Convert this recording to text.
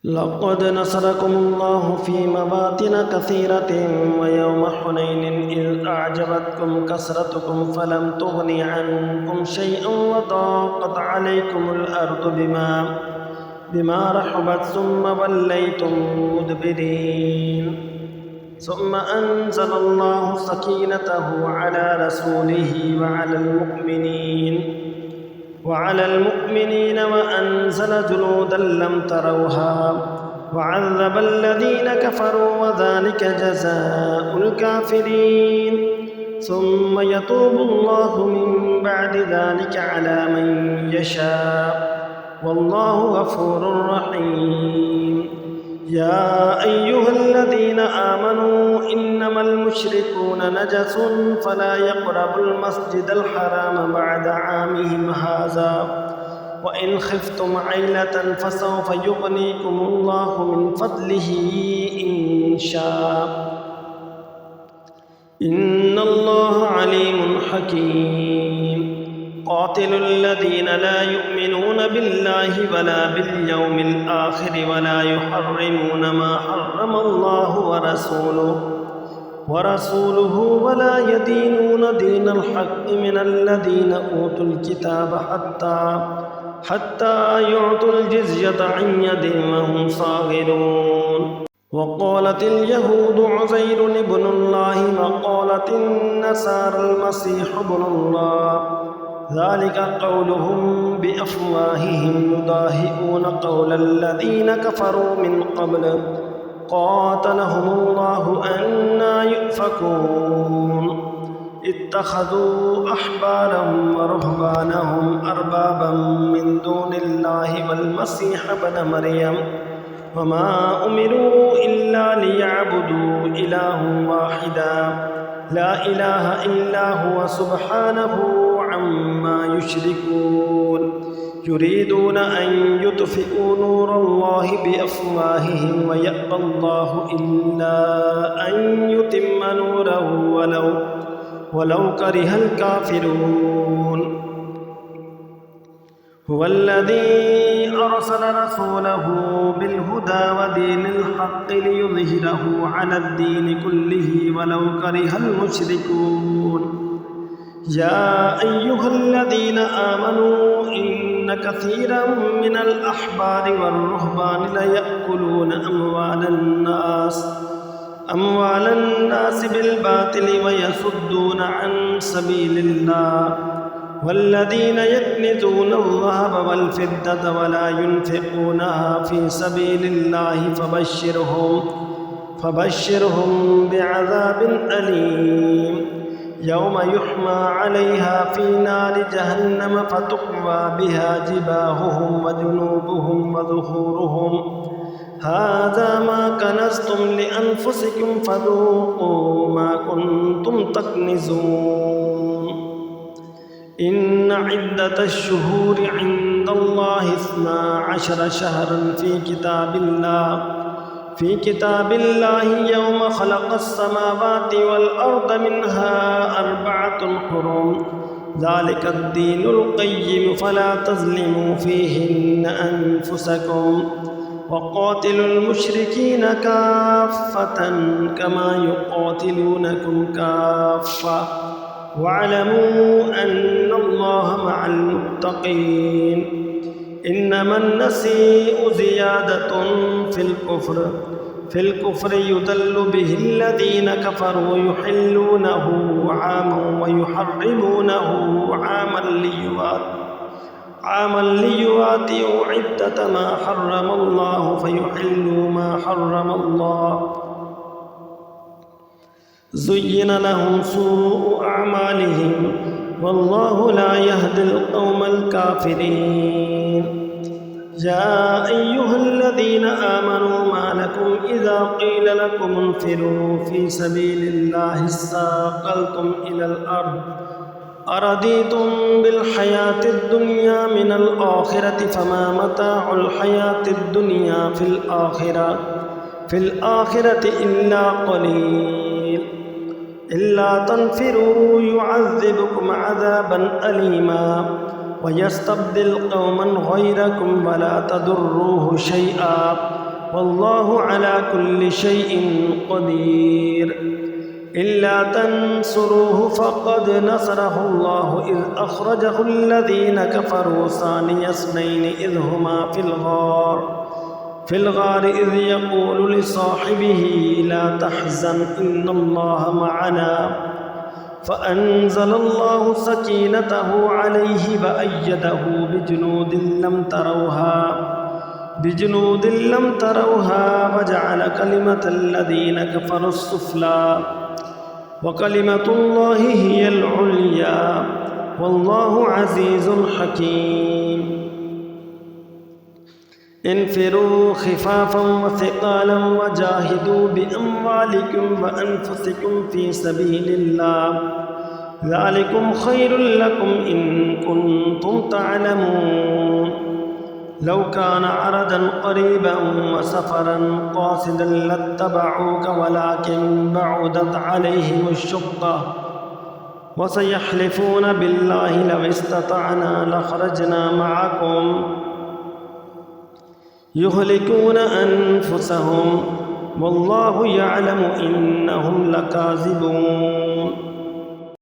لقد نصركم الله في مواطن كثيرة ويوم حنين إذ أعجبتكم كثرتكم فلم تغن عنكم شيئا وضاقت عليكم الأرض بما رحبت ثم وليتم مدبرين ثم أنزل الله سكينته على رسوله وعلى المؤمنين وأنزل جنودا لم تروها وعذب الذين كفروا وذلك جزاء الكافرين ثم يتوب الله من بعد ذلك على من يشاء والله غفور رحيم. يا أيها الذين آمنوا إنما المشركون نجس فلا يقربوا المسجد الحرام بعد عامهم هذا وإن خفتم عيلة فسوف يغنيكم الله من فضله إن شاء إن الله عليم حكيم. قاتلوا الذين لا يؤمنون بالله ولا باليوم الآخر ولا يحرمون ما حرم الله ورسوله ولا يدينون دين الحق من الذين أوتوا الكتاب حتى يعطوا الجزية عن يد وهم صاغرون. وقالت اليهود عزير ابن الله وقالت النصارى المسيح ابن الله ذلك قولهم بأفواههم يضاهئون قول الذين كفروا من قبل قاتلهم الله أنى يؤفكون. اتخذوا أحبارهم ورهبانهم أربابا من دون الله والمسيح ابن مريم وما أمروا إلا ليعبدوا إلها واحدا لا إله إلا هو سبحانه عما يشركون. يريدون أن يطفئوا نور الله بأفواههم ويأبى الله إلا أن يتم نوره ولو كره الكافرون. هو الذي أرسل رسوله بالهدى ودين الحق ليظهره على الدين كله ولو كره المشركون. يا أيها الذين آمنوا إن كثيرا من الأحبار والرهبان ليأكلون أموال الناس بالباطل ويصدون عن سبيل الله والذين يكنزون الذهب والفضة ولا ينفقونها في سبيل الله فبشرهم بعذاب أليم يوم يحمى عليها في نار جهنم فتقوى بها جباههم وجنوبهم وظهورهم هذا ما كنزتم لأنفسكم فذوقوا ما كنتم تكنزون. إن عدة الشهور عند الله 12 شهرا في كتاب الله يوم خلق السماوات والأرض منها 4 حرم ذلك الدين القيم فلا تظلموا فيهن أنفسكم وقاتلوا المشركين كافة كما يقاتلونكم كافة واعلموا أن الله مع المتقين. إنما النسيء زيادة في الكفر يضل به الذين كفروا يحلونه عاما ويحرمونه عاما ليواتئوا عدة ما حرم الله فيحلوا ما حرم الله. زين لهم سوء أعمالهم والله لا يهدي القوم الكافرين. يا أيها الذين آمنوا ما لكم إذا قيل لكم انفروا في سبيل الله اثاقلتم إلى الأرض أرضيتم بالحياة الدنيا من الآخرة فما متاع الحياة الدنيا في الآخرة إلا قليل. إلا تنفروا يعذبكم عذابا أليما ويستبدل قوما غيركم ولا تضروه شيئا والله على كل شيء قدير إلا تنصروه فقد نصره الله إذ أخرجه الذين كفروا ثاني اثنين إذ هما في الغار إذ يقول لصاحبه لا تحزن إن الله معنا فأنزل الله سكينته عليه وأيده بجنود لم تروها وجعل كلمة الذين كفروا السفلى وكلمة الله هي العليا والله عزيز حكيم انفروا خفافا وثقالا وجاهدوا بأموالكم وأنفسكم في سبيل الله ذلكم خير لكم إن كنتم تعلمون لو كان عرضا قريبا وسفرا قاصدا لاتبعوك ولكن بعدت عليهم الشقة وسيحلفون بالله لو استطعنا لخرجنا معكم يهلكون أنفسهم والله يعلم إنهم لكاذبون